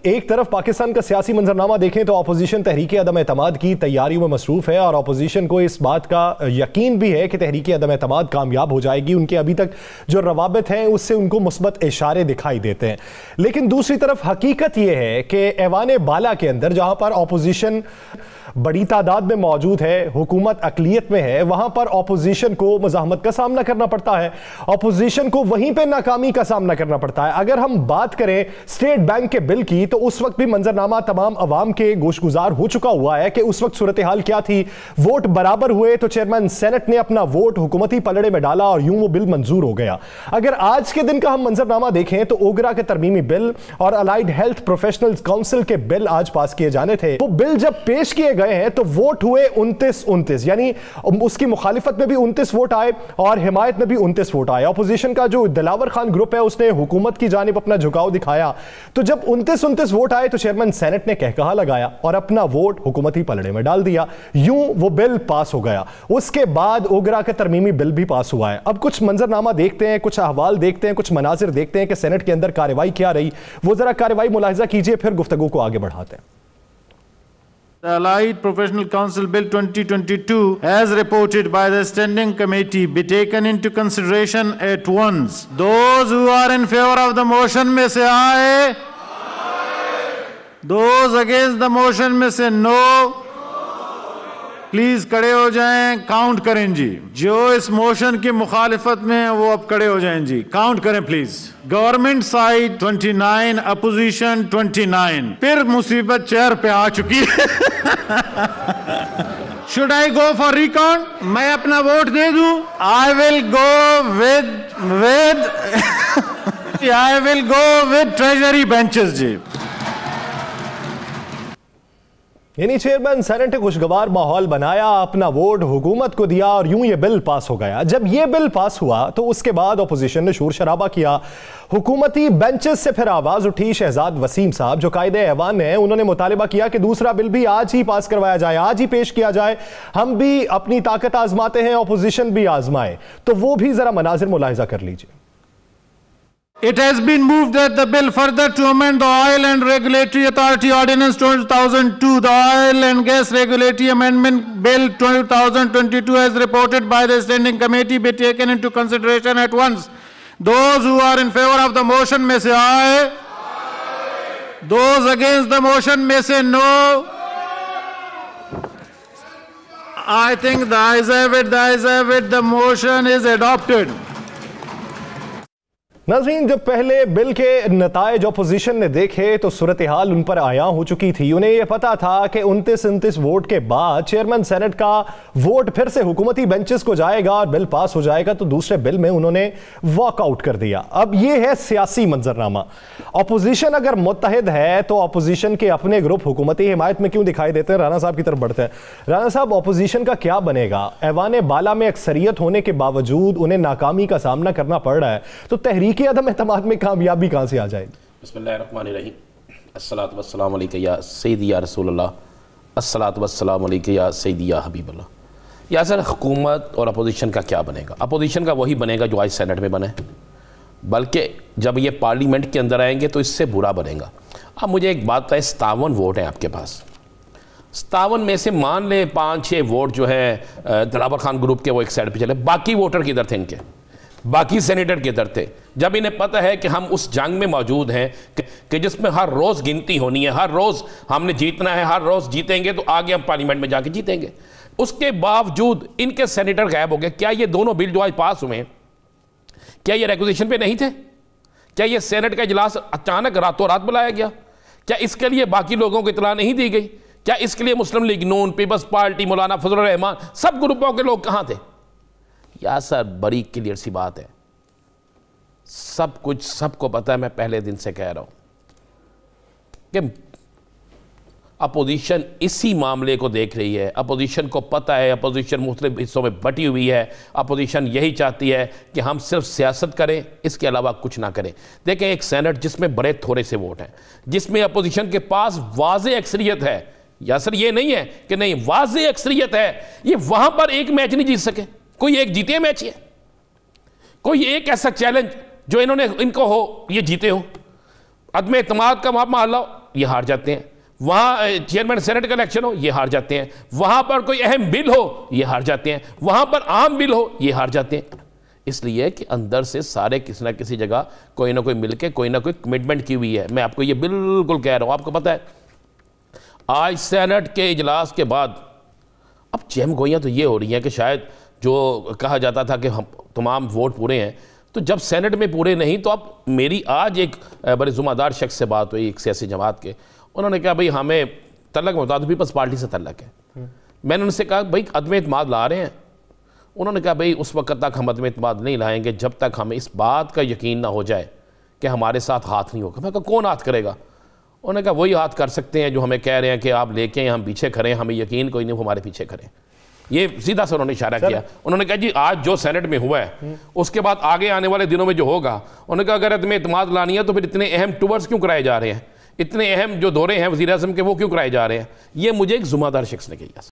एक तरफ पाकिस्तान का सियासी मंजरनामा देखें तो अपोजिशन तहरीक अदम एतमाद की तैयारियों में मसरूफ़ है और अपोजिशन को इस बात का यकीन भी है कि तहरीक अदम एतमाद कामयाब हो जाएगी। उनके अभी तक जो रवाबित हैं उससे उनको मुस्बत इशारे दिखाई देते हैं। लेकिन दूसरी तरफ हकीकत यह है कि ऐवान बाला के अंदर जहां पर अपोजिशन बड़ी तादाद में मौजूद है, हुकूमत अकलियत में है, वहां पर अपोजिशन को मज़ाहमत का सामना करना पड़ता है, अपोजिशन को वहीं पे नाकामी का सामना करना पड़ता है। अगर हम बात करें स्टेट बैंक के बिल की तो उस वक्त भी मंजरनामा तमाम अवाम के गोशगुजार हो चुका हुआ है कि उस वक्त सूरत हाल क्या थी। वोट बराबर हुए तो चेयरमैन सेनेट ने अपना वोट हुकूमती पलड़े में डाला और यूं वो बिल मंजूर हो गया। अगर आज के दिन का हम मंजरनामा देखें तो ओगरा के तरमीमी बिल और अलाइड हेल्थ प्रोफेशनल्स काउंसिल के बिल आज पास किए जाने थे। वो बिल जब पेश किए गए हैं तो वोट हुए 29-29, यानी उसकी मुखालिफत में भी 29 वोट आए और हिमायत में भी 29 वोट आए। अपोजिशन का जो दिलावर खान ग्रुप है उसने हुकूमत की जानिब अपना झुकाव दिखाया। तो जब 29-29 वोट आए तो चेयरमैन सेनेट ने कहकहा लगाया और अपना वोट हुकूमती पलड़े में डाल दिया। यूं वो बिल पास हो गया। उसके बाद ओगरा का तरमीमी बिल भी पास हुआ है। अब कुछ मंजरनामा देखते हैं, कुछ अहवाल देखते हैं, कुछ मनाजिर देखते हैं कि सेनेट के अंदर कार्रवाई क्या रही। वो जरा कार्रवाई मुलाहिजा कीजिए, फिर गुफ्तगू को आगे बढ़ाते हैं। The Allied Professional Council Bill 2022, as reported by the Standing Committee, be taken into consideration at once. Those who are in favor of the motion may say aye. Those against the motion may say no. Please खड़े हो जाएं, count करें जी। जो इस motion की मुखालिफत में है वो अब खड़े हो जाएं जी, काउंट करें प्लीज। Government side 29, opposition 29। फिर मुसीबत चेयर पे आ चुकी है। Should I go for recount? मैं अपना वोट दे दूं? I will go with treasury benches जी। यानी चेयरमैन सेनेट ने खुशगवार माहौल बनाया, अपना वोट हुकूमत को दिया और यूं ये बिल पास हो गया। जब ये बिल पास हुआ तो उसके बाद अपोजिशन ने शोर शराबा किया, हुकूमती बेंचेस से फिर आवाज उठी। शहजाद वसीम साहब जो कायदे ऐवान हैं उन्होंने मुतालिबा किया कि दूसरा बिल भी आज ही पास करवाया जाए, आज ही पेश किया जाए। हम भी अपनी ताकत आजमाते हैं, अपोजिशन भी आजमाए। तो वो भी जरा मनाजिर मुलाहिजा कर लीजिए। It has been moved that the bill further to amend the Oil and Regulatory Authority Ordinance 2002, the Oil and Gas Regulatory Amendment Bill 2022, as reported by the Standing Committee, be taken into consideration at once. Those who are in favor of the motion may say aye. Those against the motion may say no. I think the ayes have it, the ayes have it, the motion is adopted. नाज़रीन, जब पहले bill के नतायज opposition ने देखे तो सूरत हाल उन पर आया हो चुकी थी। उन्हें यह पता था कि 29-29 वोट के बाद चेयरमैन सेनेट का वोट फिर से हुकूमती बेंचेस को जाएगा और बिल पास हो जाएगा। तो दूसरे बिल में उन्होंने वॉकआउट कर दिया। अब यह है सियासी मंजरनामा। अपोजिशन अगर मुत्तहिद है तो अपोजिशन के अपने ग्रुप हुकूमती हिमायत में क्यों दिखाई देते हैं? राना साहब की तरफ बढ़ते हैं। राना साहब, अपोजिशन का क्या बनेगा? ऐवान बाला में अक्सरियत होने के बावजूद उन्हें नाकामी का सामना करना पड़ रहा है, तो तहरीक अदम एतमाद में कामयाबी कहां से आ जाएगी? बिस्मिल्लाहिर्रहमानिर्रहीम, अस्सलातु वस्सलामु अलैका या सय्यदी या रसूलल्लाह, अस्सलातु वस्सलामु अलैका या सय्यदी या हबीबल्लाह। या सर, हुकूमत और अपोजिशन का क्या बनेगा? अपोजिशन का वही बनेगा जो आज सेनेट में बने, बल्कि जब ये पार्लियामेंट के अंदर आएंगे तो इससे बुरा बनेगा। अब मुझे एक बात है, 57 वोट हैं आपके पास। 57 में से मान ले 5-6 वोट जो है दिलावर खान ग्रुप के, वो एक साइड पे चले। बाकी वोटर किधर थे इनके? बाकी सेनेटर किधर थे? जब इन्हें पता है कि हम उस जंग में मौजूद हैं कि जिसमें हर रोज़ गिनती होनी है, हर रोज़ हमने जीतना है, हर रोज़ जीतेंगे तो आगे हम पार्लियामेंट में जाके जीतेंगे, उसके बावजूद इनके सेनेटर गायब हो गए। क्या ये दोनों बिल जो आज पास हुए हैं, क्या ये रेक्विजिशन पे नहीं थे? क्या ये सेनेट का इजलास अचानक रातों रात बुलाया गया? क्या इसके लिए बाकी लोगों को इतला नहीं दी गई? क्या इसके लिए मुस्लिम लीग नून, पीपल्स पार्टी, मौलाना फजलुर रहमान, सब ग्रुपों के लोग कहाँ थे? या सर, बड़ी क्लियर सी बात है, सब कुछ सबको पता है। मैं पहले दिन से कह रहा हूं कि अपोजिशन इसी मामले को देख रही है। अपोजिशन को पता है, अपोजिशन मुख्तलिफ हिस्सों में बटी हुई है। अपोजिशन यही चाहती है कि हम सिर्फ सियासत करें, इसके अलावा कुछ ना करें। देखें, एक सेनेट जिसमें बड़े थोड़े से वोट हैं, जिसमें अपोजिशन के पास वाज़े अक्सरियत है, या सर ये नहीं है कि नहीं, वाज़े अक्सरियत है, ये वहां पर एक मैच नहीं जीत सके। कोई एक जीते मैच है, कोई एक ऐसा चैलेंज जो इनको हो ये जीते हो। अदम एतमाद का मामला ये हार जाते हैं, वहाँ चेयरमैन सेनेट का इलेक्शन हो ये हार जाते हैं, वहाँ पर कोई अहम बिल हो ये हार जाते हैं, वहाँ पर आम बिल हो ये हार जाते हैं। इसलिए कि अंदर से सारे किसी ना किसी जगह कोई ना कोई मिलके कोई ना कोई कमिटमेंट की हुई है। मैं आपको ये बिल्कुल कह रहा हूँ। आपको पता है आज सेनेट के इजलास के बाद अब चहम गोइयाँ तो ये हो रही हैं कि शायद जो कहा जाता था कि हम तमाम वोट पूरे हैं, तो जब सेनेट में पूरे नहीं तो अब मेरी आज एक बड़े ज़िम्मेदार शख्स से बात हुई, एक सियासी जमात के, उन्होंने कहा भाई हमें तल्लक बता दो, पीपल्स पार्टी से तल्लक है। मैंने उनसे कहा भाई अदम एतमाद ला रहे हैं? उन्होंने कहा भाई उस वक्त तक हम अदम एतमाद नहीं लाएंगे जब तक हमें इस बात का यकीन ना हो जाए कि हमारे साथ हाथ नहीं होगा। मैं कहा कौन हाथ करेगा? उन्होंने कहा वही हाथ कर सकते हैं जो हमें कह रहे हैं कि आप लेके हम पीछे खड़े हैं, हमें यकीन कोई नहीं हमारे पीछे खड़े। ये सीधा सा उन्होंने इशारा किया। उन्होंने कहा जी आज जो सेनेट में हुआ है उसके बाद आगे आने वाले दिनों में जो होगा, उन्होंने कहा अगर अदम एतमाद लानी है तो फिर इतने अहम टूर्स क्यों कराए जा रहे हैं, इतने अहम जो दौरे हैं वज़ीर आज़म के वो क्यों कराए जा रहे हैं? ये मुझे एक ज़िम्मेदार शख्स ने किया।